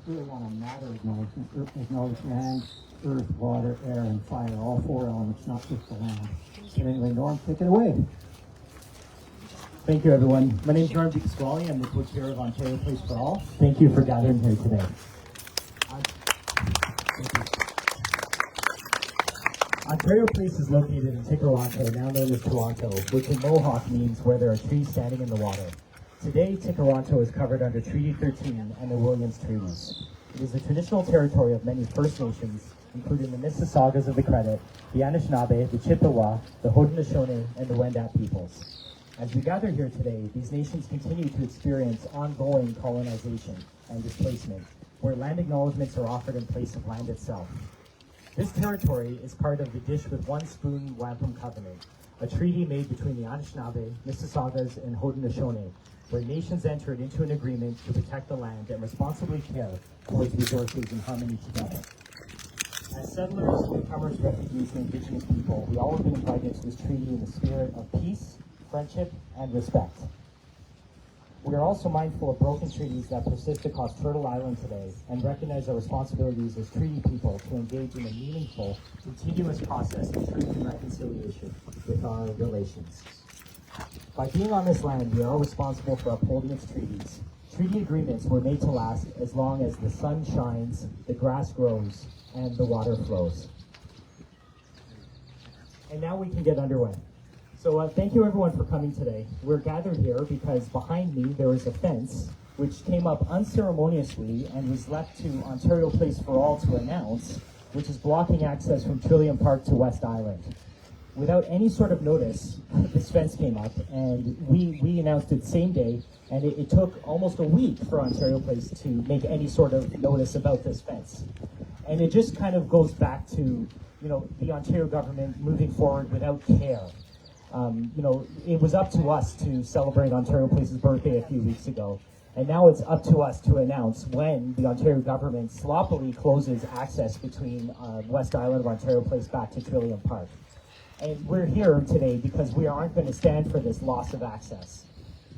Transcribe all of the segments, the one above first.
really on a matter acknowledgement. Acknowledge land, earth, water, air, and fire, all four elements, not just the land. But anyway, Norm, take it away. Thank you, everyone. My name is Norm DePasquale. I'm the co-chair of Ontario Place for All. Thank you for gathering here today. Ontario Place is located in Tikaronto, now known as Toronto, which in Mohawk means where there are trees standing in the water. Today, Tikaronto is covered under Treaty 13 and the Williams Treaties. It is the traditional territory of many First Nations, including the Mississaugas of the Credit, the Anishinaabe, the Chippewa, the Haudenosaunee, and the Wendat peoples. As we gather here today, these nations continue to experience ongoing colonization and displacement, where land acknowledgements are offered in place of land itself. This territory is part of the Dish with One Spoon Wampum Covenant, a treaty made between the Anishinaabe, Mississaugas, and Haudenosaunee, where nations entered into an agreement to protect the land and responsibly care towards resources in harmony together. As settlers, newcomers, refugees, and Indigenous people, we all have been invited to this treaty in the spirit of peace, friendship, and respect. We are also mindful of broken treaties that persist across Turtle Island today and recognize our responsibilities as treaty people to engage in a meaningful, continuous process of truth and reconciliation with our relations. By being on this land, we are responsible for upholding its treaties. Treaty agreements were made to last as long as the sun shines, the grass grows, and the water flows. And now we can get underway. So thank you everyone for coming today. We're gathered here because behind me there is a fence which came up unceremoniously and was left to Ontario Place for All to announce, which is blocking access from Trillium Park to West Island. Without any sort of notice, this fence came up and we announced it same day, and it took almost a week for Ontario Place to make any sort of notice about this fence. And it just kind of goes back to, the Ontario government moving forward without care. It was up to us to celebrate Ontario Place's birthday a few weeks ago, and now it's up to us to announce when the Ontario government sloppily closes access between West Island of Ontario Place back to Trillium Park. And we're here today because we aren't going to stand for this loss of access.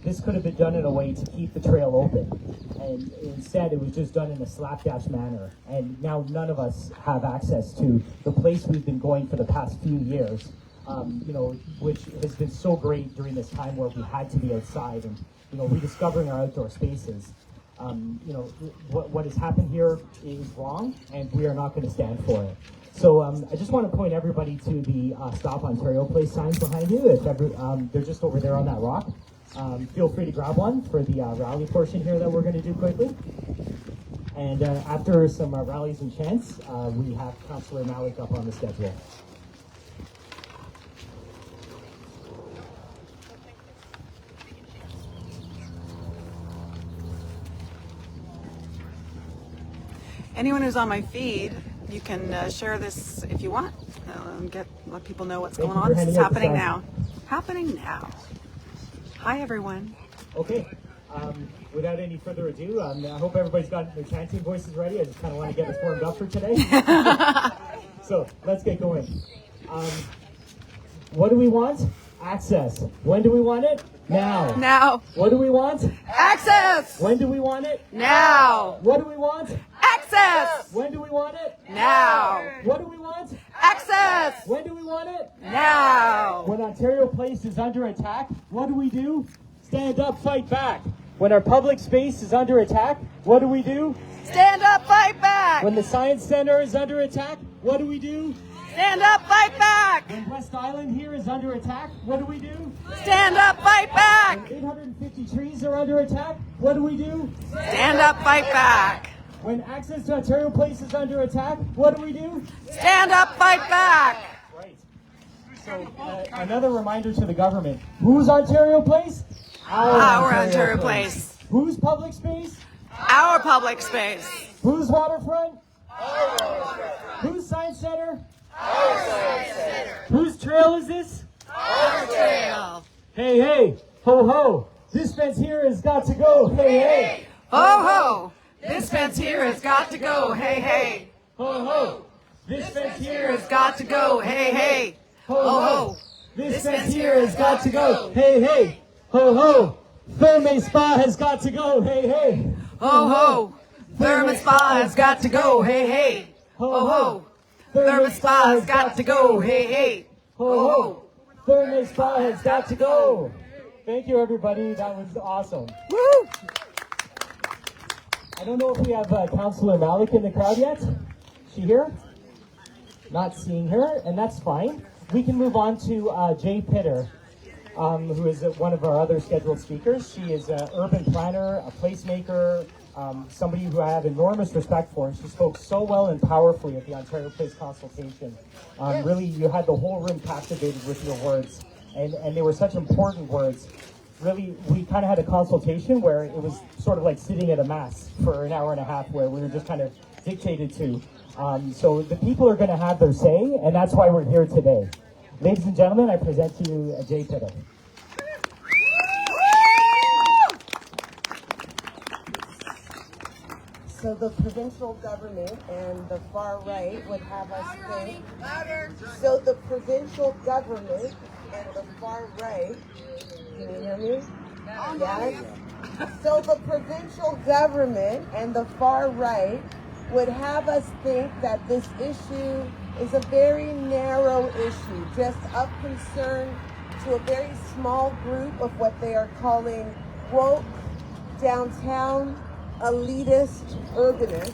This could have been done in a way to keep the trail open, and instead it was just done in a slapdash manner. And now none of us have access to the place we've been going for the past few years, which has been so great during this time where we had to be outside and, rediscovering our outdoor spaces. What has happened here is wrong, and we are not going to stand for it. So I just want to point everybody to the Stop Ontario Place signs behind you. They're just over there on that rock. Feel free to grab one for the rally portion here that we're going to do quickly. And after some rallies and chants, we have Councillor Malik up on the schedule. Anyone who's on my feed, you can share this if you want. Let people know what's going on. This is happening now. Happening now. Hi, everyone. Okay. Without any further ado, I hope everybody's got their chanting voices ready. I just kind of want to get us warmed up for today. So let's get going. What do we want? Access. When do we want it? Now. Now. What do we want? Access. When do we want it? Now. What do we want? Access. When do we want it? Now. What do we want? Access. When do we want it? Now. When Ontario Place is under attack, what do we do? Stand up, fight back. When our public space is under attack, what do we do? Stand up, fight back. When the Science Centre is under attack, what do we do? Stand up, fight back. When West Island here is under attack, what do we do? Stand up, fight back. When 850 trees are under attack, what do we do? Stand up, fight back. When access to Ontario Place is under attack, what do we do? Stand up, fight back. Right. So another reminder to the government. Whose Ontario Place? Our Ontario Place. Whose public space? Our public space. Whose waterfront? Our waterfront. Whose Science Centre? Our Science Centre. Whose trail is this? Our trail. Hey, hey, ho, ho. This fence here has got to go. Hey, hey. Ho, ho. This fence here has got to go. Hey, hey. Ho, ho. This fence here has got to go. Hey, hey. Ho, ho. This fence here has got to go. Hey, hey. Ho, ho. Ferme Spa has got to go. Hey, hey. Ho, ho. Thurman Spa has got to go, hey, hey. Ho, ho. Thurman Spa has got to go, hey, hey. Ho, ho. Thurman Spa has got to go. Thank you, everybody. That was awesome. Woo! I don't know if we have Councillor Malik in the crowd yet. She here? Not seeing her, and that's fine. We can move on to Jay Pitter, who is one of our other scheduled speakers. She is an urban planner, a placemaker, somebody who I have enormous respect for, and she spoke so well and powerfully at the Ontario Place consultation. Really, you had the whole room captivated with your words, and they were such important words. Really, we kind of had a consultation where it was sort of like sitting at a mass for an hour and a half, where we were just kind of dictated to. So the people are going to have their say, and that's why we're here today. Ladies and gentlemen, I present to you Jay Pitter. So the provincial government and the far right would have us think. So the provincial government and the far right. Can you hear me? Yes. So the provincial government and the far right would have us think that this issue is a very narrow issue, just of concern to a very small group of what they are calling woke, downtown, elitist urbanists.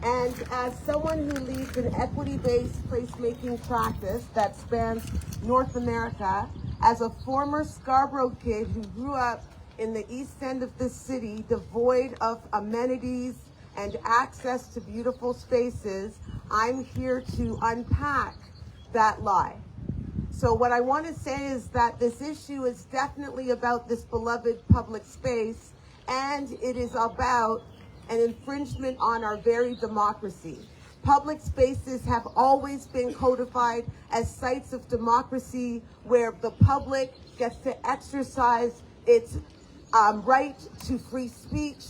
And as someone who leads an equity-based placemaking practice that spans North America, as a former Scarborough kid who grew up in the east end of this city, devoid of amenities and access to beautiful spaces, I'm here to unpack that lie. So what I want to say is that this issue is definitely about this beloved public space, and it is about an infringement on our very democracy. Public spaces have always been codified as sites of democracy where the public gets to exercise its right to free speech,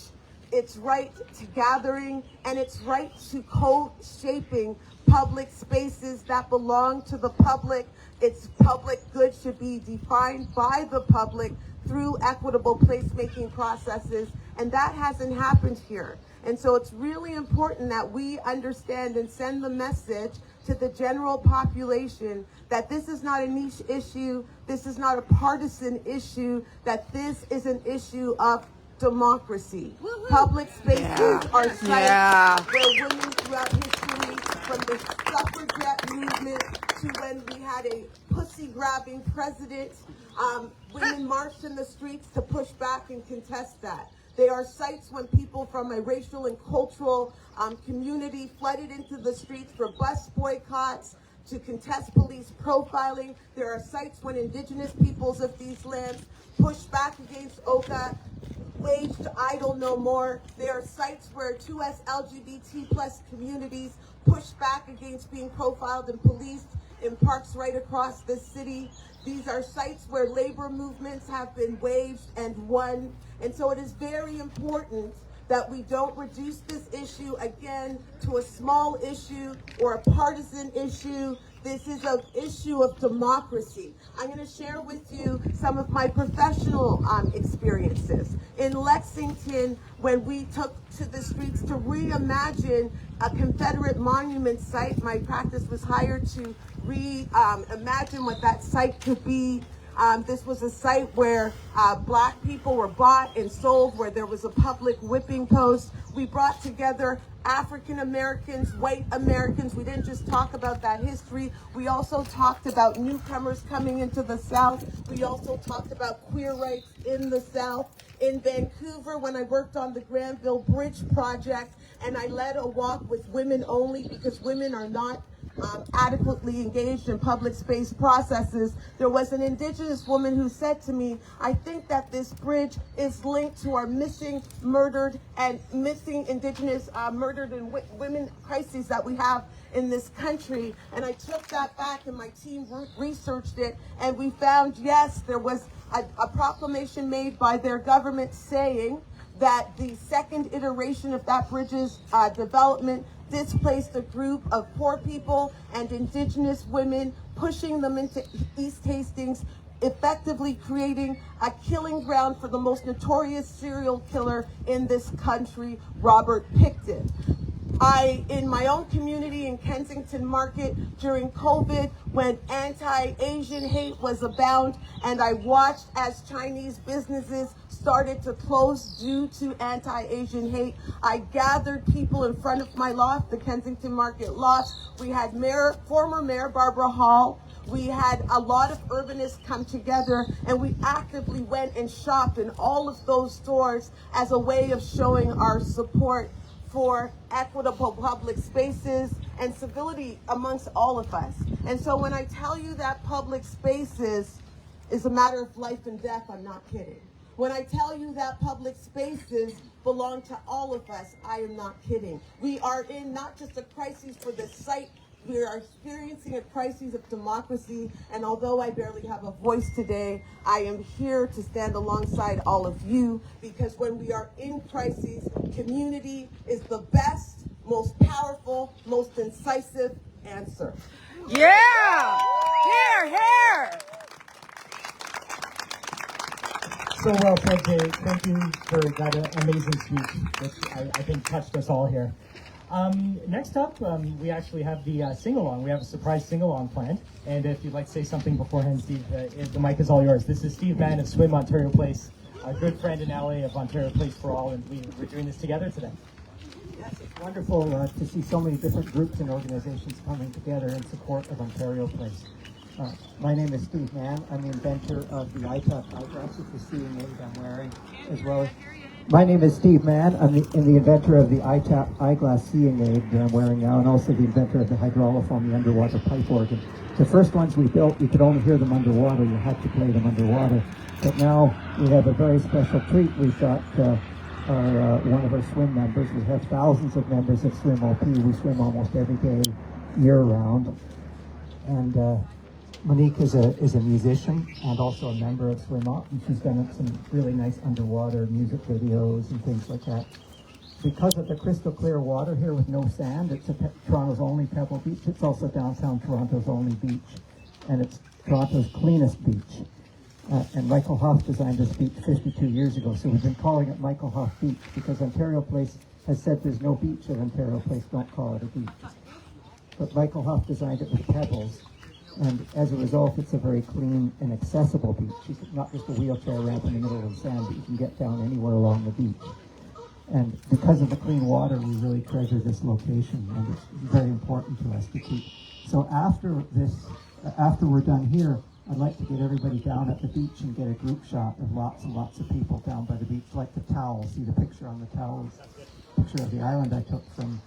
its right to gathering, and its right to co-shaping public spaces that belong to the public. Its public good should be defined by the public through equitable placemaking processes, and that hasn't happened here. And so it's really important that we understand and send the message to the general population that this is not a niche issue, this is not a partisan issue, that this is an issue of democracy. Woo-hoo. Public spaces are sites where women throughout history, from the suffragette movement to when we had a pussy-grabbing president, women marched in the streets to push back and contest that. They are sites when people from a racial and cultural community flooded into the streets for bus boycotts, to contest police profiling. There are sites when Indigenous peoples of these lands pushed back against Oka, waged Idle No More. There are sites where 2S LGBT plus communities pushed back against being profiled and policed in parks right across the city. These are sites where labor movements have been waged and won. And so it is very important that we don't reduce this issue again to a small issue or a partisan issue. This is an issue of democracy. I'm going to share with you some of my professional experiences. In Lexington, when we took to the streets to reimagine a Confederate monument site, my practice was hired to reimagine what that site could be. This was a site where black people were bought and sold, where there was a public whipping post. We brought together African Americans, white Americans. We didn't just talk about that history. We also talked about newcomers coming into the South. We also talked about queer rights in the South. In Vancouver, when I worked on the Granville Bridge project, and I led a walk with women only because women are not adequately engaged in public space processes, there was an Indigenous woman who said to me, I think that this bridge is linked to our missing Indigenous murdered and women crises that we have in this country. And I took that back and my team researched it, and we found, yes, there was a proclamation made by their government saying that the second iteration of that bridge's development displaced a group of poor people and Indigenous women, pushing them into East Hastings effectively creating a killing ground for the most notorious serial killer in this country, Robert Pickton. In my own community in Kensington Market during COVID, when anti-Asian hate was abound, and I watched as Chinese businesses started to close due to anti-Asian hate, I gathered people in front of my loft, the Kensington Market loft. We had former Mayor Barbara Hall. We had a lot of urbanists come together, and we actively went and shopped in all of those stores as a way of showing our support for equitable public spaces and civility amongst all of us. And so when I tell you that public spaces is a matter of life and death, I'm not kidding. When I tell you that public spaces belong to all of us, I am not kidding. We are in not just a crisis for the site, we are experiencing a crisis of democracy, and although I barely have a voice today, I am here to stand alongside all of you, because when we are in crises, community is the best, most powerful, most incisive answer. Yeah! Here, here! So well said, Jay. Thank you for that amazing speech, which I think touched us all here. Next up, we actually have the sing-along. We have a surprise sing-along planned. And if you'd like to say something beforehand, Steve, the mic is all yours. This is Steve Mann of Swim Ontario Place, a good friend in LA of Ontario Place for All, and we're doing this together today. Yes, it's wonderful to see so many different groups and organizations coming together in support of Ontario Place. My name is Steve Mann. I'm the inventor of the ITAP eyeglasses, the seeing aid I'm wearing, as well as... My name is Steve Mann. I'm the inventor of the ITAP eyeglass seeing aid that I'm wearing now, and also the inventor of the hydraulophone, the underwater pipe organ. The first ones we built, you could only hear them underwater. You had to play them underwater. But now we have a very special treat. We've got one of our swim members. We have thousands of members of Swim OP. We swim almost every day, year-round. And Monique is a musician and also a member of Swim Up, and she's done some really nice underwater music videos and things like that. Because of the crystal clear water here with no sand, it's Toronto's only pebble beach. It's also downtown Toronto's only beach, and it's Toronto's cleanest beach. And Michael Hoff designed this beach 52 years ago, so we've been calling it Michael Hoff Beach because Ontario Place has said there's no beach at Ontario Place, don't call it a beach. But Michael Hoff designed it with pebbles. And as a result, it's a very clean and accessible beach. It's not just a wheelchair ramp in the middle of the sand, but you can get down anywhere along the beach. And because of the clean water, we really treasure this location, and it's very important to us to keep. So after we're done here, I'd like to get everybody down at the beach and get a group shot of lots and lots of people down by the beach, like the towel. See the picture on the towel? Picture of the island I took from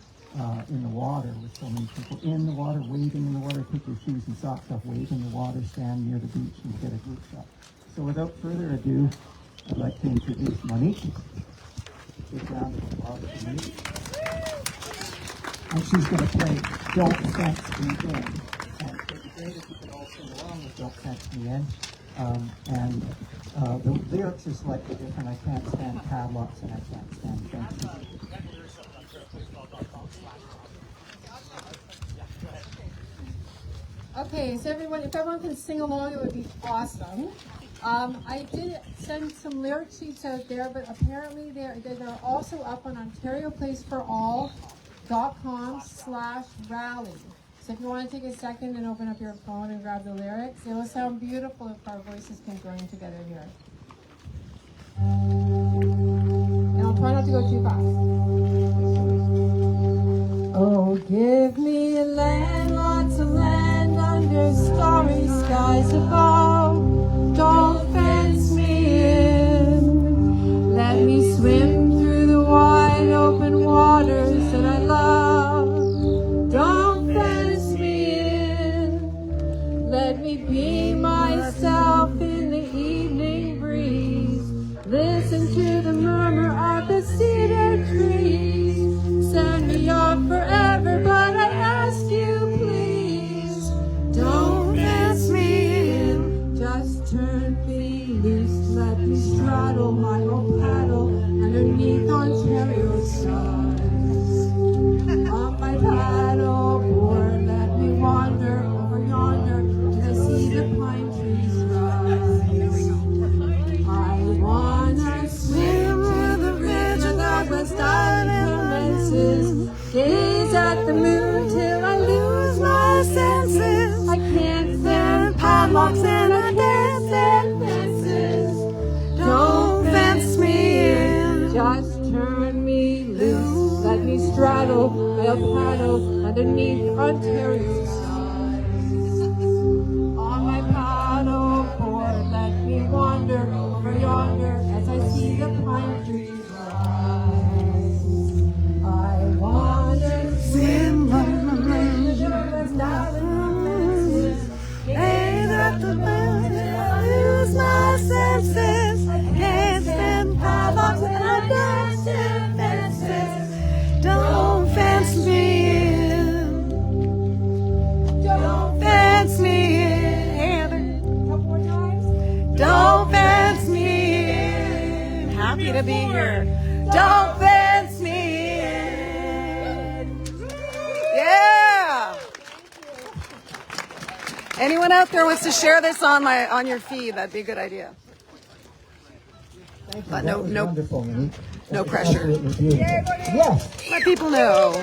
in the water with so many people in the water, wading in the water. Take your shoes and socks off, wade in the water, stand near the beach, and get a group shot. So without further ado, I'd like to introduce Monique. Big round of applause for Monique. And she's going to play Don't Fence Me In. And it'd be great if you could all sing along with Don't Fence Me In. The lyrics are slightly different. I can't stand padlocks and I can't stand fences. Okay, so if everyone can sing along, it would be awesome. I did send some lyric sheets out there, but apparently they're also up on OntarioPlaceForAll.com/rally. So if you want to take a second and open up your phone and grab the lyrics, it will sound beautiful if our voices can join together here. And I'll try not to go too fast. Oh, give me a land, lots of land under starry skies above. Don't fence me in. Let me swim through the wide open waters that I love. Don't fence me in. Let me be myself in the evening breeze. Listen to the murmur of the cedar trees. Send me off forever, but I ask you please, don't fence me in. fences. Gaze at the moon till I lose my senses. I can't stand padlocks and I can't stand fences. Don't fence me in. Just turn me loose. Let me straddle El Prado underneath Ontario's skies. On my paddleboard, let me wander over yonder as I see the pine trees rise. I wander, swim by the rivers, down in the fences. Gaze at the moon till I lose my senses. I can't stand padlocks and I can't stand fences. Don't fence me in. Don't fence me in. Heather, couple more times. Don't fence me in. Happy to be here. Don't fence me in. Yeah. Anyone out there wants to share this on your feed? That'd be a good idea. Thank you. But That was no wonderful, Monique. That no was pressure. absolutely beautiful. Yes. Let people know.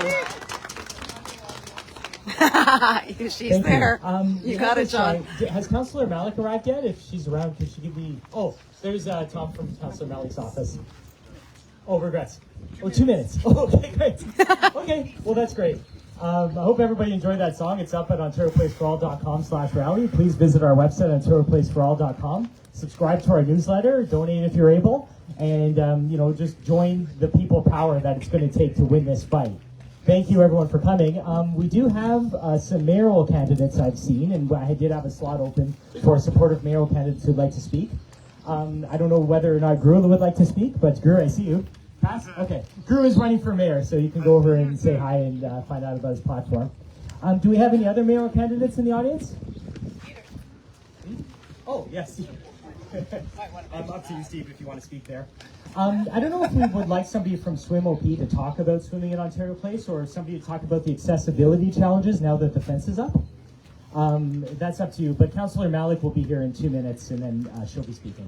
She's Thank there. You You got it, John. Has Councillor Malik arrived yet? If she's around, could she give me... Oh, there's Tom from Councillor Malik's office. Oh, regrets. Oh, 2 minutes. Oh, okay, great. Okay, well, that's great. I hope everybody enjoyed that song. It's up at OntarioPlaceForAll.com/rally. Please visit our website, OntarioPlaceForAll.com. Subscribe to our newsletter, donate if you're able, and just join the people power that it's going to take to win this fight. Thank you, everyone, for coming. We do have some mayoral candidates I've seen, and I did have a slot open for supportive mayoral candidates who'd like to speak. I don't know whether or not Gru would like to speak, but Gru, I see you. Pass? Okay. Gru is running for mayor, so you can go over and say hi and find out about his platform. Do we have any other mayoral candidates in the audience? Oh, yes. Up to you, Steve, if you want to speak there. I don't know if we would like somebody from Swim OP to talk about swimming at Ontario Place, or somebody to talk about the accessibility challenges now that the fence is up. That's up to you, but Councillor Malik will be here in 2 minutes, and then she'll be speaking.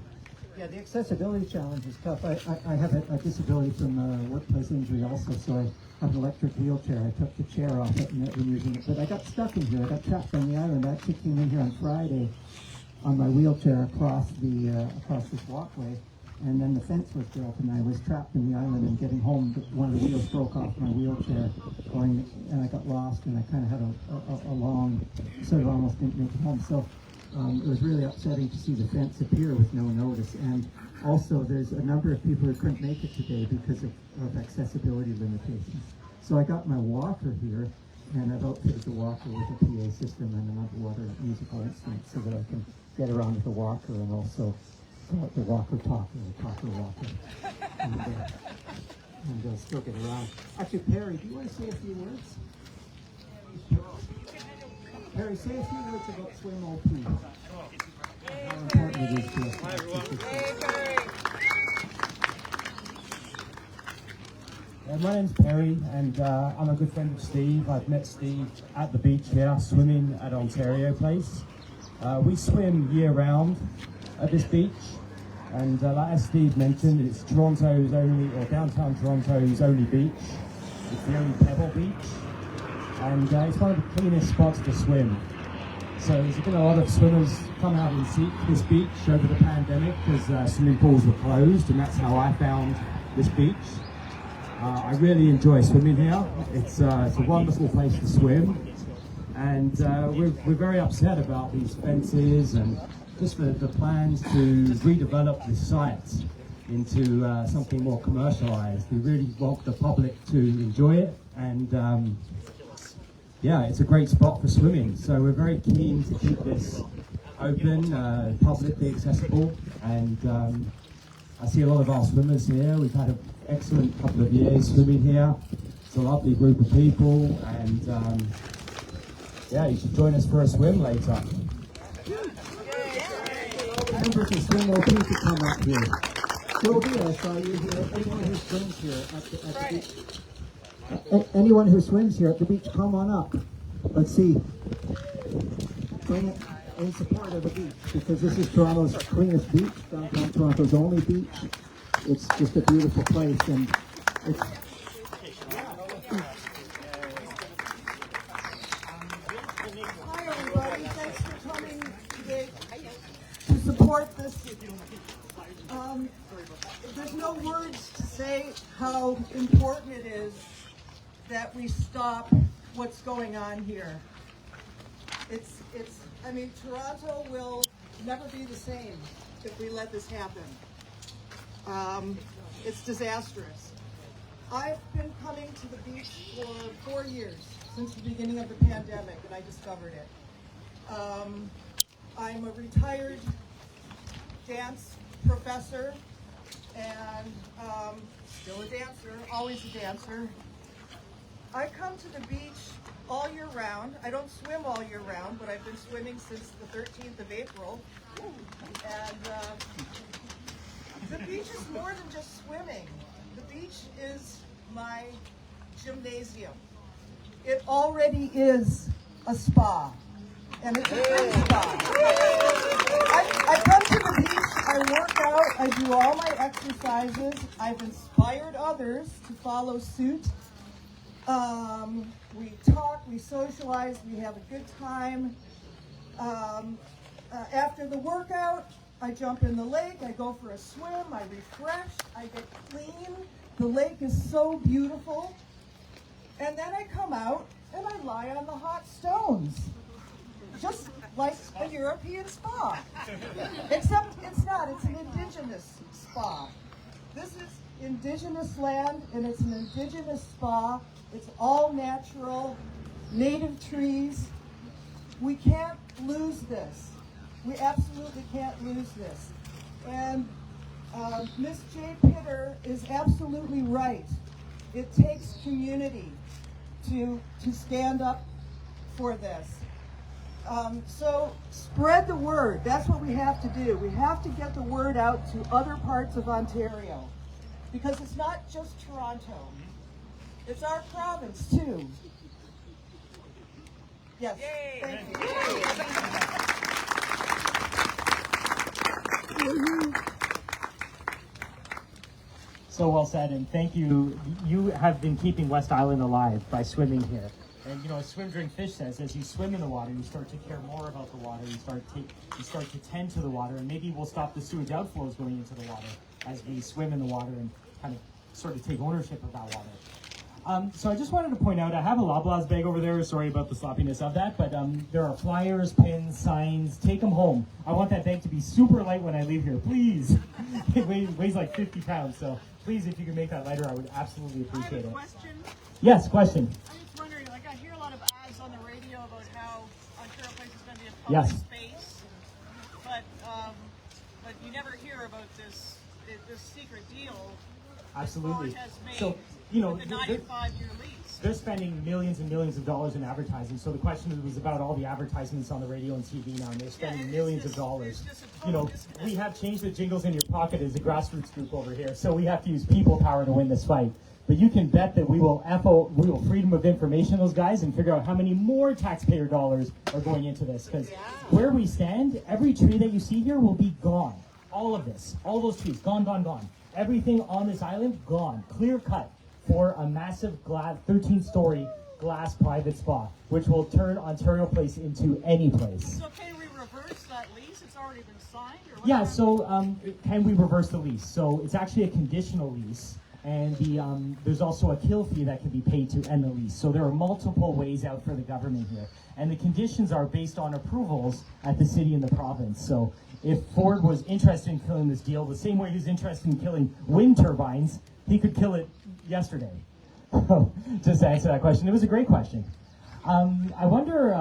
Yeah, the accessibility challenge is tough. I have a disability from workplace injury also, so I have an electric wheelchair. I took the chair off it and I've been using it, but I got stuck in here. I got trapped on the island. I actually came in here on Friday on my wheelchair across this walkway, and then the fence was built, and I was trapped in the island. And getting home, one of the wheels broke off my wheelchair, and I got lost, and I kind of had a long, sort of almost didn't make it home. So it was really upsetting to see the fence appear with no notice. And also, there's a number of people who couldn't make it today because of accessibility limitations. So I got my walker here, and I've outfitted the walker with a PA system and another other musical instrument so that I can get around with the walker and also the walker talker, the talker walker, and still get around. Actually, Perry, do you want to say a few words? Perry, say a few words about Swim OP. How important it is to us. Hi, everyone. My name's Perry, and I'm a good friend of Steve. I've met Steve at the beach here, swimming at Ontario Place. We swim year-round at this beach, and as Steve mentioned, it's Toronto's only, or downtown Toronto's only beach. It's the only pebble beach, and it's one of the cleanest spots to swim. So there's been a lot of swimmers come out and seek this beach over the pandemic because swimming pools were closed, and that's how I found this beach. I really enjoy swimming here. It's a wonderful place to swim, and we're very upset about these fences and just the plans to redevelop this site into something more commercialized. We really want the public to enjoy it, and yeah, it's a great spot for swimming. So we're very keen to keep this open, publicly accessible, and I see a lot of our swimmers here. We've had an excellent couple of years swimming here. It's a lovely group of people, and yeah, you should join us for a swim later. Members of Swim OP to come up here. Sylvia, I saw you here. Anyone who swims here at the beach. Anyone who swims here at the beach, come on up. Let's see. Bring it in support of the beach, because this is Toronto's cleanest beach, downtown Toronto's only beach. It's just a beautiful place, and it's There's no words to say how important it is that we stop what's going on here. I mean, Toronto will never be the same if we let this happen. It's disastrous. I've been coming to the beach for 4 years, since the beginning of the pandemic, and I discovered it. I'm a retired dance professor, and still a dancer, always a dancer. I come to the beach all year round. I don't swim all year round, but I've been swimming since the 13th of April. And the beach is more than just swimming. The beach is my gymnasium. It already is a spa, and it's a good spa. I come to the beach, I work out, I do all my exercises. I've inspired others to follow suit. We talk, we socialize, we have a good time. After the workout, I jump in the lake, I go for a swim, I refresh, I get clean. The lake is so beautiful. And then I come out and I lie on the hot stones. Just like a European spa. Except it's not, it's an indigenous spa. This is indigenous land and it's an indigenous spa. It's all natural, native trees. We can't lose this. We absolutely can't lose this. And Miss J. Pitter is absolutely right. It takes community to stand up for this. So spread the word. That's what we have to do. We have to get the word out to other parts of Ontario, because it's not just Toronto. It's our province too. Yes. Yay. Thank you. So well said, and thank you. You have been keeping West Island alive by swimming here. And you know, as Swim Drink Fish says, as you swim in the water, you start to care more about the water. You start to tend to the water, and maybe we'll stop the sewage outflows going into the water as we swim in the water and kind of sort of take ownership of that water. So I just wanted to point out, I have a Loblaws bag over there. Sorry about the sloppiness of that, but there are flyers, pins, signs. Take them home. I want that bag to be super light when I leave here, please. It weighs like 50 pounds, so please, if you can make that lighter, I would absolutely appreciate it. Question. Yes, question. I'm just wondering, like, I hear a lot of ads on the radio about how Ontario Place is going to be a public Yes. space, but you never hear about this secret deal Absolutely. that Ford has made So, you know, with the 95-year lease. they're spending millions and millions of dollars in advertising. So the question was about all the advertisements on the radio and TV now, and they're spending millions of dollars. It's just a You know, total disconnect. we have changed the jingles in your pocket as a grassroots group over here, so we have to use people power to win this fight. But you can bet that we will freedom of information those guys and figure out how many more taxpayer dollars are going into this. Because where we stand, every tree that you see here will be gone. All of this, all those trees, gone, gone, gone. Everything on this island, gone, clear cut for a massive 13-story glass private spa, which will turn Ontario Place into any place. So can we reverse that lease? It's already been signed? Or what? Yeah, so can we reverse the lease? So it's actually a conditional lease, and there's also a kill fee that can be paid to end the lease. So there are multiple ways out for the government here. And the conditions are based on approvals at the city and the province. So if Ford was interested in killing this deal, the same way he was interested in killing wind turbines, he could kill it yesterday. Just to answer that question. It was a great question. I wonder,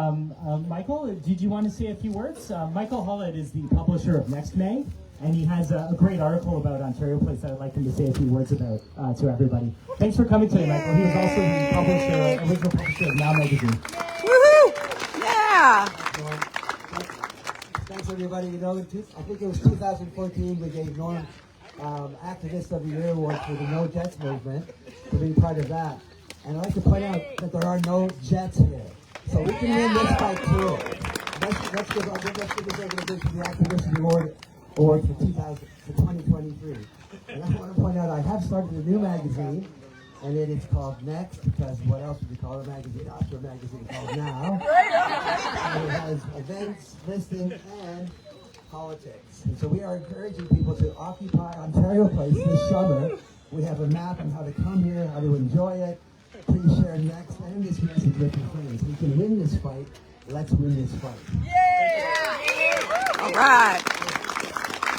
Michael, did you want to say a few words? Michael Hullett is the publisher of Next May, and he has a great article about Ontario Place that I'd like him to say a few words about to everybody. Thanks for coming today, Michael. He was also the original publisher of Now Magazine. Woohoo! Yeah! Thanks everybody. You know, I think it was 2014 we gave Norm Activist of the Year Award for the No Jets movement for being part of that. And I'd like to point out that there are no Jets here, so we can win this fight too. Let's give this organization the Activist Award for 2023. And I want to point out I have started a new magazine, and it is called Next, because what else would you call a magazine after a magazine called Now? And it has events, listing, and politics. And so we are encouraging people to occupy Ontario Place this summer. We have a map on how to come here, how to enjoy it. Please share next and this message with your friends. We can win this fight. Let's win this fight. All right.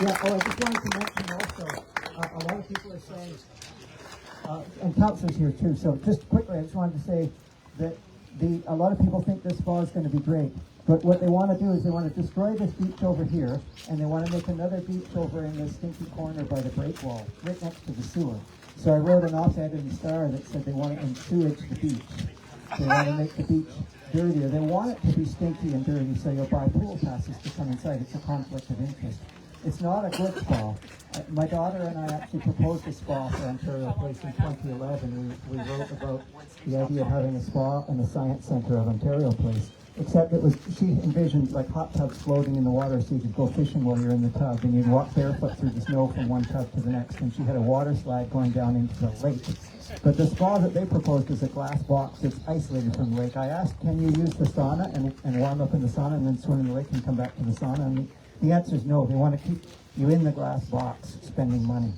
Yeah, I just wanted to mention also, a lot of people are saying, and Council's here too, so just quickly, I just wanted to say that a lot of people think this spa is going to be great, but what they want to do is they want to destroy this beach over here, and they want to make another beach over in this stinky corner by the break wall, right next to the sewer. So I wrote an op-ed in the Star that said they want to sewage the beach. They want to make the beach dirtier. They want it to be stinky and dirty, so you'll buy pool passes to come inside. It's a conflict of interest. It's not a good spa. My daughter and I actually proposed a spa for Ontario Place in 2011. We wrote about the idea of having a spa and the science centre of Ontario Place. Except she envisioned like hot tubs floating in the water so you could go fishing while you're in the tub, and you'd walk barefoot through the snow from one tub to the next, and she had a water slide going down into the lake. But the spa that they proposed is a glass box that's isolated from the lake. I asked, can you use the sauna and warm up in the sauna and then swim in the lake and come back to the sauna? And the answer is no. They want to keep you in the glass box spending money.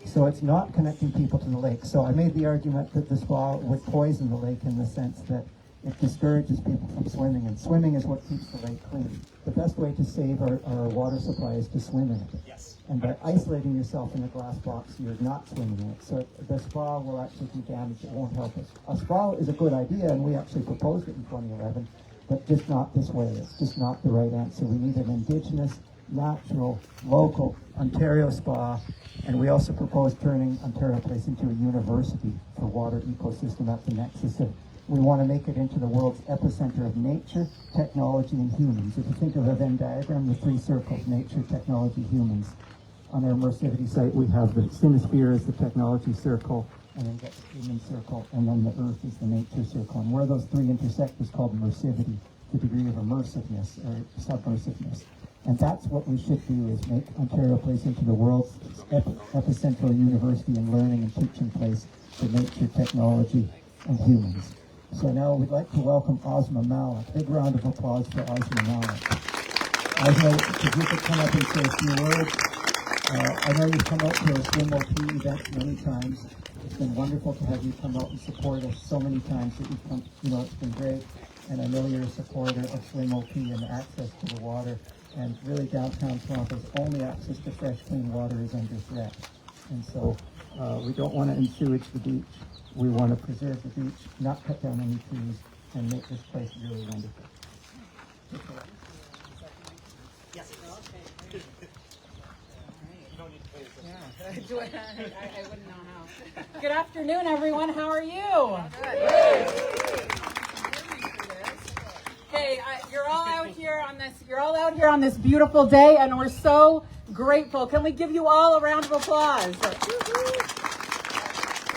So it's not connecting people to the lake. So I made the argument that the spa would poison the lake in the sense that it discourages people from swimming, and swimming is what keeps the lake clean. The best way to save our water supply is to swim in it. Yes. And by isolating yourself in a glass box, you're not swimming in it. So the spa will actually do damage. It won't help us. A spa is a good idea, and we actually proposed it in 2011, but just not this way. It's just not the right answer. We need an Indigenous, natural, local Ontario spa, and we also proposed turning Ontario Place into a university for water ecosystem at the nexus of. We want to make it into the world's epicenter of nature, technology, and humans. If you think of a Venn diagram, the three circles, nature, technology, humans. On our Immersivity site, we have the Sinosphere as the technology circle, and then the human circle, and then the Earth is the nature circle. And where those three intersect is called immersivity, the degree of immersiveness or submersiveness. And that's what we should do, is make Ontario Place into the world's epicentral university and learning and teaching place for nature, technology, and humans. So now we'd like to welcome Ozma Malik. Big round of applause for Ozma Malik. Ozma, if you could come up and say a few words. I know you've come out to our Swim OP events many times. It's been wonderful to have you come out and support us so many times that you've come. It's been great. And I know you're a supporter of Swim OP and access to the water. And really, downtown Toronto's only access to fresh, clean water is under threat. And so we don't want to sewage the beach. We want to preserve the beach, not cut down any trees, and make this place really wonderful. Yes. I wouldn't know how. Good afternoon, everyone. How are you? Hey, you're all out here on this. You're all out here on this beautiful day, and we're so grateful. Can we give you all a round of applause?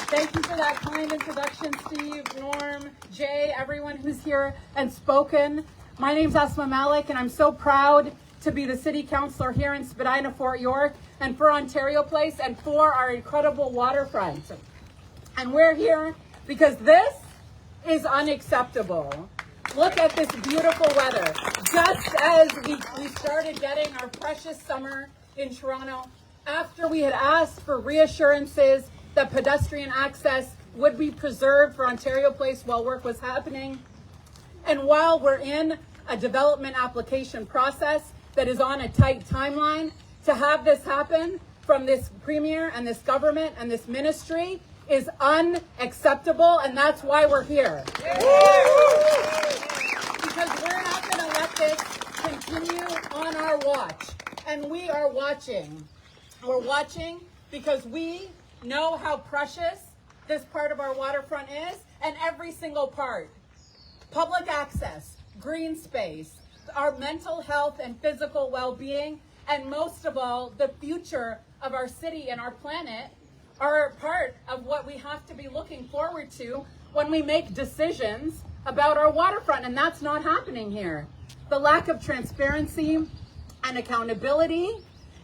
Thank you for that kind introduction, Steve, Norm, Jay, everyone who's here and spoken. My name's Ozma Malik, and I'm so proud to be the city councilor here in Spadina, Fort York, and for Ontario Place, and for our incredible waterfront. And we're here because this is unacceptable. Look at this beautiful weather. Just as we started getting our precious summer in Toronto, after we had asked for reassurances that pedestrian access would be preserved for Ontario Place while work was happening. And while we're in a development application process that is on a tight timeline, to have this happen from this premier and this government and this ministry is unacceptable, and that's why we're here. Because we're not going to let this continue on our watch. And we are watching. We're watching because we know how precious this part of our waterfront is, and every single part. Public access, green space, our mental health and physical well-being, and most of all, the future of our city and our planet are part of what we have to be looking forward to when we make decisions about our waterfront, and that's not happening here. The lack of transparency and accountability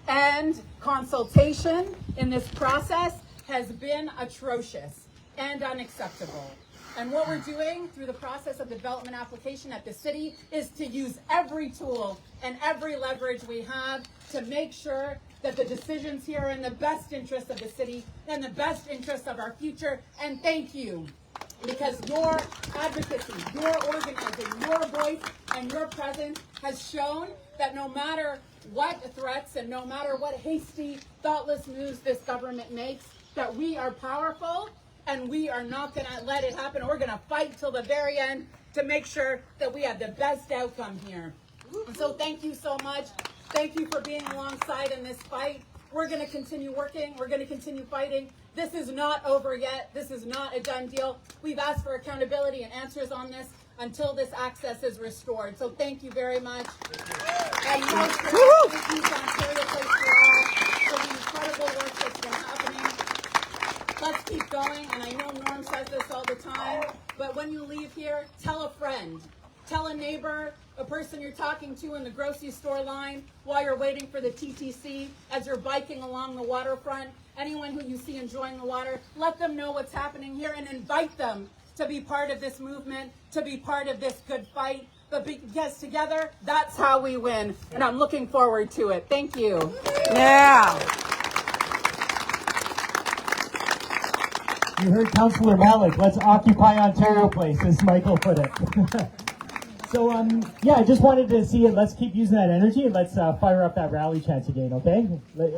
and consultation in this process has been atrocious and unacceptable. And what we're doing through the process of development application at the city is to use every tool and every leverage we have to make sure that the decisions here are in the best interest of the city and the best interest of our future. And thank you, because your advocacy, your organizing, your voice, and your presence has shown that no matter what threats and no matter what hasty, thoughtless moves this government makes, that we are powerful and we are not going to let it happen. We're going to fight till the very end to make sure that we have the best outcome here. So thank you so much. Thank you for being alongside in this fight. We're going to continue working. We're going to continue fighting. This is not over yet. This is not a done deal. We've asked for accountability and answers on this until this access is restored. So thank you very much. And most thank you to Ontario Place for All for the incredible work that's been happening. Let's keep going. And I know Norm says this all the time, but when you leave here, tell a friend. Tell a neighbor, a person you're talking to in the grocery store line while you're waiting for the TTC, as you're biking along the waterfront, anyone who you see enjoying the water, let them know what's happening here and invite them to be part of this movement, to be part of this good fight. But because together, that's how we win. And I'm looking forward to it. Thank you. Yeah. You heard Councillor Malik. Let's occupy Ontario Place, as Michael put it. So, yeah, I just wanted to see it. Let's keep using that energy and let's fire up that rally chant again, okay?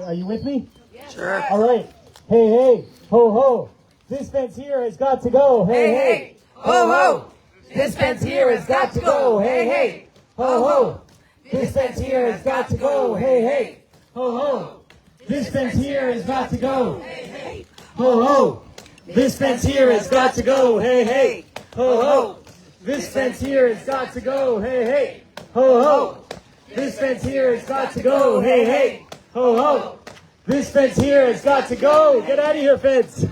Are you with me? Sure. All right. Hey, hey, ho, ho. This fence here has got to go. Hey, hey, ho, ho. This fence here has got to go. Hey, hey, ho, ho. This fence here has got to go. Hey, hey, ho, ho. This fence here has got to go. Hey, hey, ho, ho. This fence here has got to go. Hey, hey, ho, ho. This fence here has got to go. Hey, hey, ho, ho. This fence here has got to go. Hey, hey, ho, ho. This fence here has got to go. Get out of here, fence.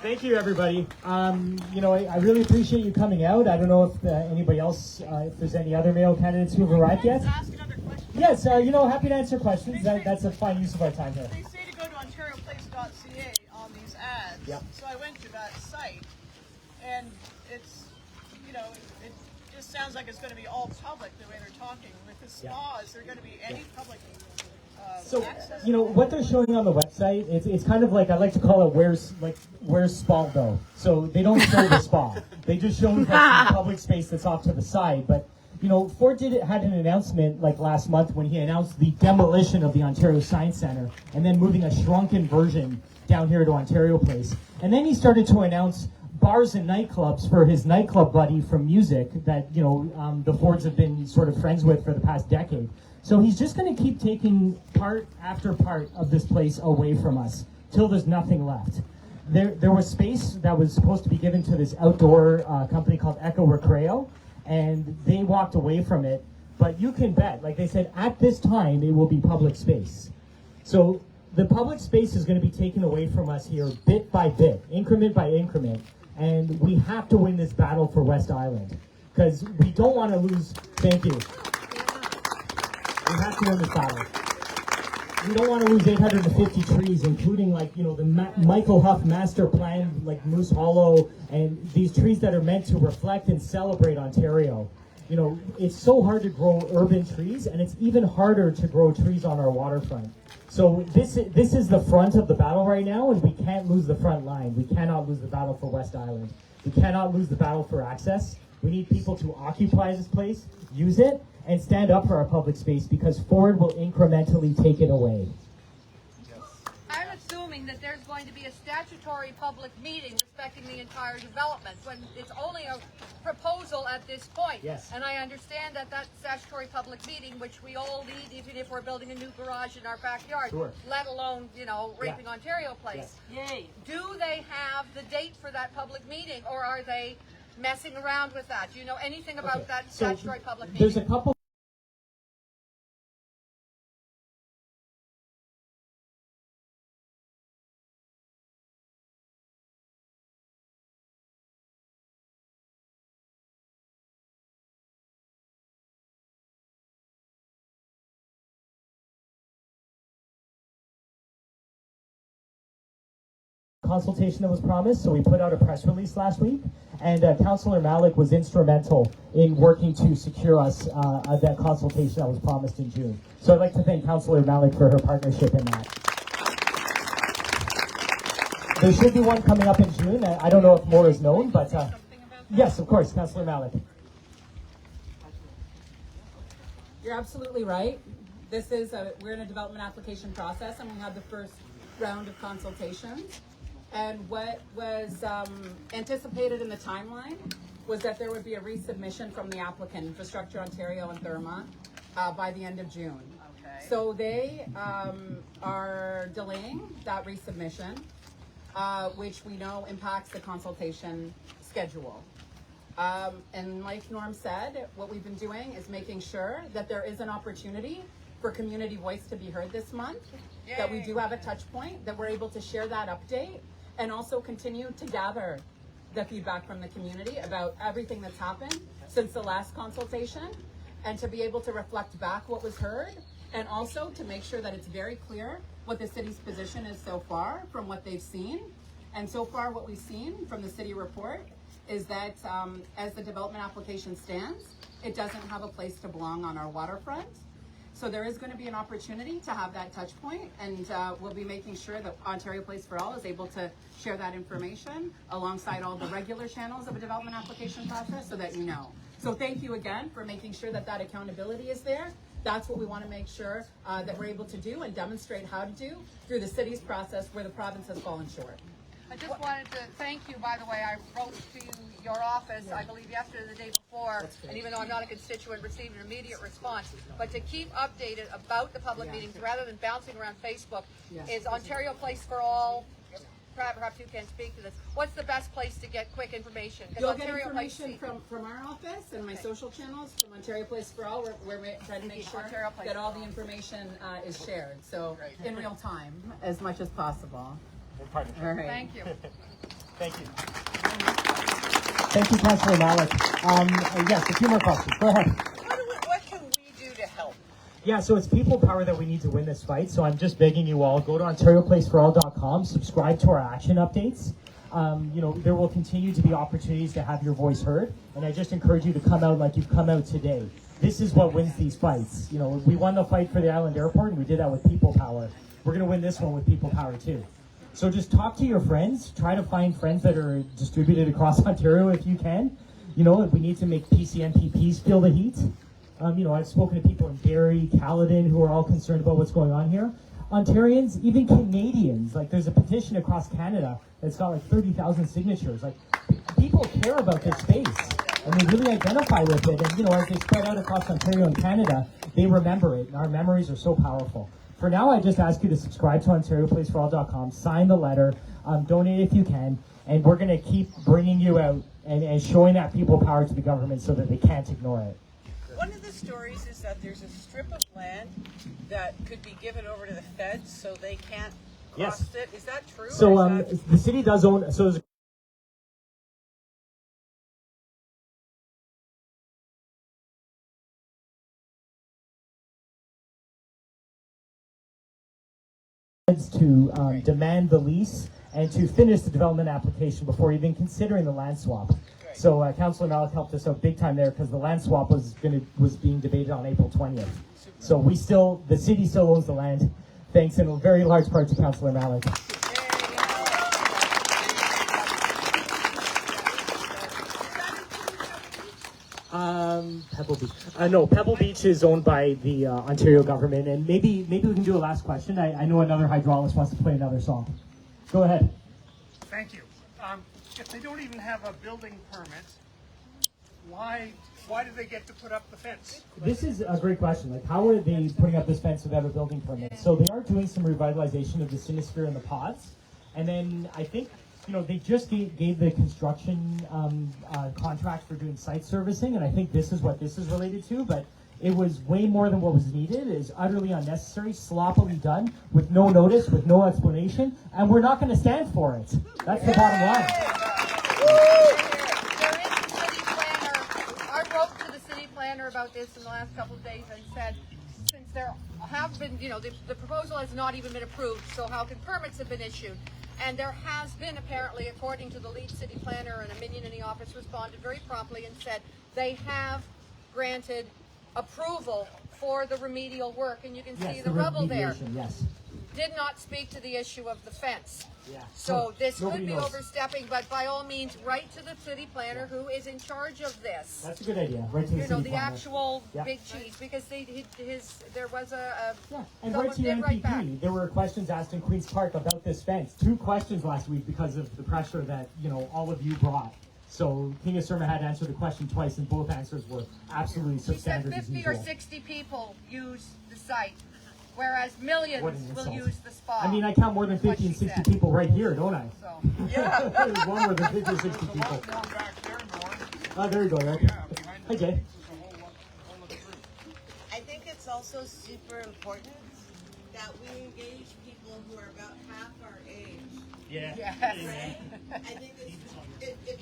Thank you, everybody. You know, I really appreciate you coming out. I don't know if anybody else, if there's any other male candidates who have arrived yet. Ask another question. Yes, you know, happy to answer questions. That's a fine use of our time here. They say to go to ontarioplace.ca on these ads. Yep. So I went to that site, and it's, you know, it just sounds like it's going to be all public the way they're talking. With the spa, is there going to be any public So, access? you know, what they're showing on the website, it's kind of like, I like to call it where's spa though. So they don't show the spa. They just show like the public space that's off to the side. But, you know, Ford had an announcement like last month when he announced the demolition of the Ontario Science Centre and then moving a shrunken version down here to Ontario Place. And then he started to announce bars and nightclubs for his nightclub buddy from music that, you know, the Fords have been sort of friends with for the past decade. So he's just going to keep taking part after part of this place away from us till there's nothing left. There was space that was supposed to be given to this outdoor company called Echo Recreo, and they walked away from it. But you can bet, like they said, at this time it will be public space. So the public space is going to be taken away from us here bit by bit, increment by increment. And we have to win this battle for West Island because we don't want to lose. Thank you. We have to win this battle. We don't want to lose 850 trees, including like, you know, the Michael Huff master plan, like Moose Hollow, and these trees that are meant to reflect and celebrate Ontario. You know, it's so hard to grow urban trees, and it's even harder to grow trees on our waterfront. So this is the front of the battle right now, and we can't lose the front line. We cannot lose the battle for West Island. We cannot lose the battle for access. We need people to occupy this place, use it, and stand up for our public space because Ford will incrementally take it away. I'm assuming that there's going to be a statutory public meeting respecting the entire development when it's only a proposal at this point. Yes. And I understand that that statutory public meeting, which we all need even if we're building a new garage in our backyard, Sure. let alone, you know, Raping Ontario Place. Yay. Do they have the date for that public meeting or are they messing around with that? Do you know anything about that So statutory public meeting? there's a couple consultation that was promised, so we put out a press release last week, and Councillor Malik was instrumental in working to secure us that consultation that was promised in June. So I'd like to thank Councillor Malik for her partnership in that. There should be one coming up in June. I don't know if more is known, but yes, of course, Councillor Malik. You're absolutely right. This is we're in a development application process, and we had the first round of consultations. And what was anticipated in the timeline was that there would be a resubmission from the applicant, Infrastructure Ontario and Therma, by the end of June. Okay. So they are delaying that resubmission, which we know impacts the consultation schedule. And like Norm said, what we've been doing is making sure that there is an opportunity for community voice to be heard this month, that we do have a touch point, that we're able to share that update, and also continue to gather the feedback from the community about everything that's happened since the last consultation, and to be able to reflect back what was heard, and also to make sure that it's very clear what the city's position is so far from what they've seen. And so far what we've seen from the city report is that as the development application stands, it doesn't have a place to belong on our waterfront. So there is going to be an opportunity to have that touch point, and we'll be making sure that Ontario Place for All is able to share that information alongside all the regular channels of a development application process so that you know. So thank you again for making sure that that accountability is there. That's what we want to make sure that we're able to do and demonstrate how to do through the city's process where the province has fallen short. I just wanted to thank you, by the way. I wrote to your office, I believe yesterday or the day before, and even though I'm not a constituent, received an immediate response. But to keep updated about the public meetings, rather than bouncing around Facebook, is Ontario Place for All. Perhaps you can speak to this. What's the best place to get quick information? You'll get information from our office and my social channels, from Ontario Place for All. We're trying to make sure that all the information is shared. So in real time, as much as possible. All right. Thank you. Thank you. Thank you, Councillor Malik. Yes, a few more questions. Go ahead. What can we do to help? Yeah, so it's people power that we need to win this fight. So I'm just begging you all, go to OntarioPlaceForAll.com, subscribe to our action updates. There will continue to be opportunities to have your voice heard. And I just encourage you to come out like you've come out today. This is what wins these fights. We won the fight for the Island Airport, and we did that with people power. We're going to win this one with people power too. So just talk to your friends. Try to find friends that are distributed across Ontario if you can. If we need to make PCMPPs feel the heat. I've spoken to people in Barrie, Caledon, who are all concerned about what's going on here. Ontarians, even Canadians, there's a petition across Canada that's got 30,000 signatures. People care about this space, and they really identify with it. And, as they spread out across Ontario and Canada, they remember it, and our memories are so powerful. For now, I just ask you to subscribe to OntarioPlaceForAll.com, sign the letter, donate if you can, and we're going to keep bringing you out and showing that people power to the government so that they can't ignore it. One of the stories is that there's a strip of land that could be given over to the feds so they can't cross it. Is that true? So the city does own, so there's to demand the lease and to finish the development application before even considering the land swap. So Councillor Malik helped us out big time there because the land swap was being debated on April 20th. So the city still owns the land, thanks in a very large part to Councillor Malik. Pebble Beach. No, Pebble Beach is owned by the Ontario government, and maybe we can do a last question. I know another hydraulist wants to play another song. Go ahead. Thank you. If they don't even have a building permit, why do they get to put up the fence? This is a great question. How are they putting up this fence without a building permit? So they are doing some revitalization of the Cinesphere and the pods, and then I think they just gave the construction contract for doing site servicing, and I think this is what this is related to, but it was way more than what was needed. It is utterly unnecessary, sloppily done, with no notice, with no explanation, and we're not going to stand for it. That's the bottom line. There is a city planner. I wrote to the city planner about this in the last couple of days and said, since there have been, the proposal has not even been approved, so how can permits have been issued? And there has been, apparently, according to the lead city planner, and a minion in the office responded very promptly and said they have granted approval for the remedial work, and you can see Yes, the rubble there. remediation, yes. Did not speak to the issue of the fence. Yeah. So this Nobody could be knows. overstepping, but by all means, write to the city planner who is in charge of this. That's a good idea. Right to the You know, city the planner. actual Yeah. big cheese, because there was a Yeah, and someone right to your did write back. MPP. There were questions asked in Queen's Park about this fence. 2 questions last week because of the pressure that, you know, all of you brought. So King of Surma had to answer the question twice, and both answers were absolutely She said substandard as 50 usual. or 60 people use the site, whereas millions What an will insult. use the spa. I mean, I count more than That's what 50 and she 60 said. people right here, don't I? So, There's one more than 50 or 60 There's a people. lot more back there, Norm. Oh, there you go, Eric. Yeah, behind Hi, the Jay. fence is a whole other group. I think it's also super important that we engage people who are about half our age. Yeah. yes. Right? I think if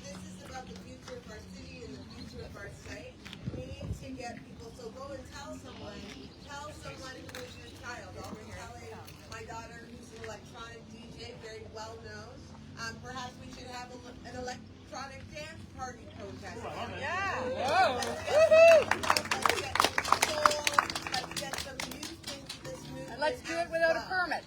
this is about the future of our city and the future of our site, we need to get people. So go and tell someone who is your child. I'll be telling my daughter, who's an electronic DJ, very well known. Perhaps we should have an electronic dance party protest. Let's get some youth into this movement. And let's do it without a permit.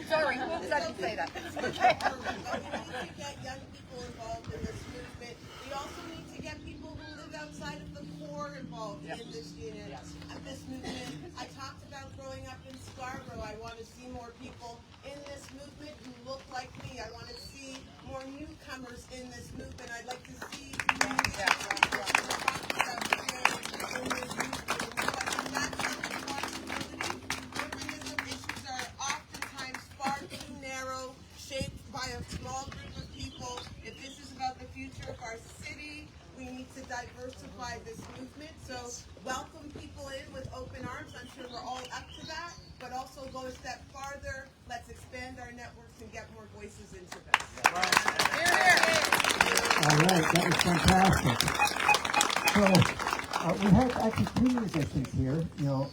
Sorry, oops, I didn't say that. But we need to get young people involved in this movement. We also need to get people who live outside of the core involved in this unit, this movement. I talked about growing up in Scarborough. I want to see more people in this movement who look like me. I want to see more newcomers in this movement. I'd like to see issues are oftentimes far too narrow, shaped by a small group of people. If this is about the future of our city, we need to diversify this movement. So welcome people in with open arms. I'm sure we're all up to that, but also go a step farther. Let's expand our networks and get more voices into this. All right, that was fantastic. So we have actually 2 musicians here. You know,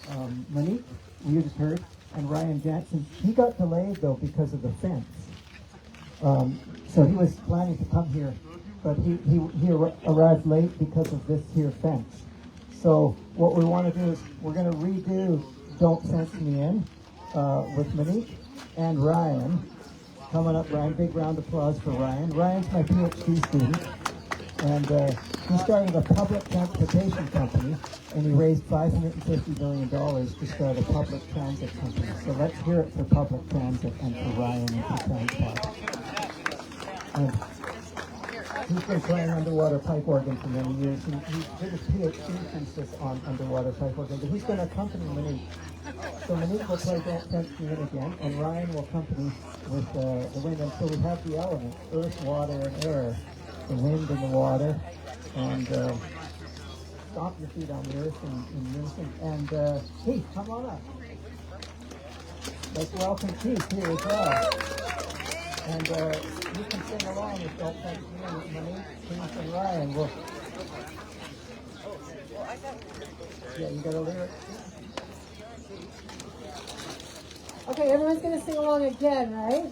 Monique, you just heard, and Ryan Jansen. He got delayed though because of the fence. So he was planning to come here, but he arrived late because of this here fence. So what we want to do is we're going to redo "Don't Fence Me In" with Monique and Ryan. Coming up, Ryan, big round of applause for Ryan. Ryan's my PhD student, and he started a public transportation company, and he raised $550 million to start a public transit company. So let's hear it for public transit and for Ryan and for Transport. And he's been playing underwater pipe organ for many years, and he did his PhD thesis on underwater pipe organ, but he's going to accompany Monique. So Monique will play "Don't Fence Me In" again, and Ryan will accompany with the wind. And so we have the elements: earth, water, and air. The wind and the water. And stomp your feet on the earth in unison. And Keith, come on up. Let's welcome Keith here as well. And you can sing along with "Don't Fence Me In" with Monique, Keith, and Ryan. Yeah, you got a lyric? Okay, everyone's gonna sing along again, right?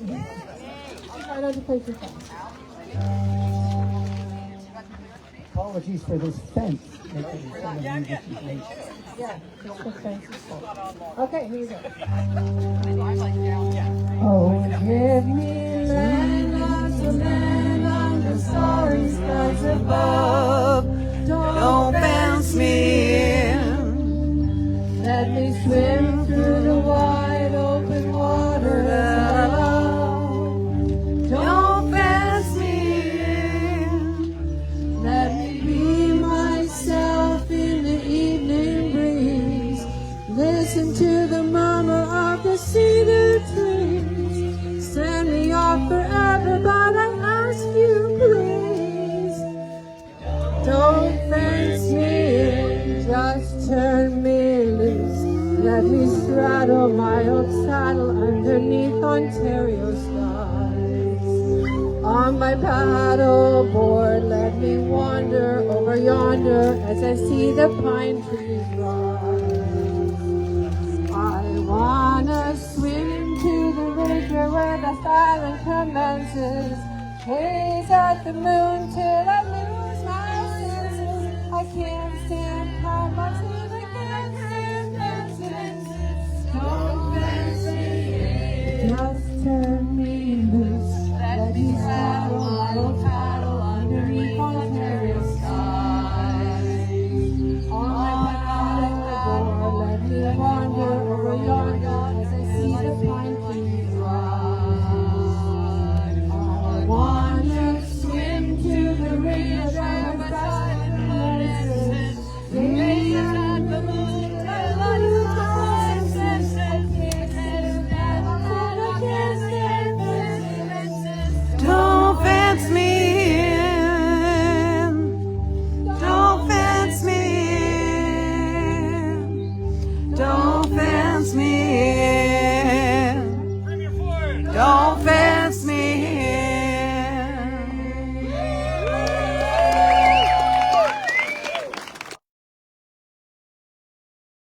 I'll try not to play too fast. Apologies for this fence. Making some of the musicians late. Yeah, just the fence is full. Okay, here you go. Oh, Give me land after land under starry skies above. Don't fence me in. Let me swim through the wide open waters above. Don't fence me in. Let me be myself in the evening breeze. Listen to the murmur of the cedar trees. Send me off forever, but I ask you please. Don't fence me in, just turn me loose. Let me straddle my old saddle underneath Ontario skies. On my paddle board, let me wander over yonder as I see the pine trees rise. I wanna swim into the river where the silence commences. Gaze at the moon till I lose my senses. I can't stand how much I can't stand fences. Don't fence me in. Just turn me loose. Let me saddle, I will paddle underneath Ontario skies. On my paddle, let me wander over yonder as I see the pine trees rise. I wander, swim to the river, drive beside the mountains. Gaze at the moon till I lose my senses. I can't stand that, I can't stand fences. Don't fence me in. Don't fence me in. Don't fence me in. Don't fence me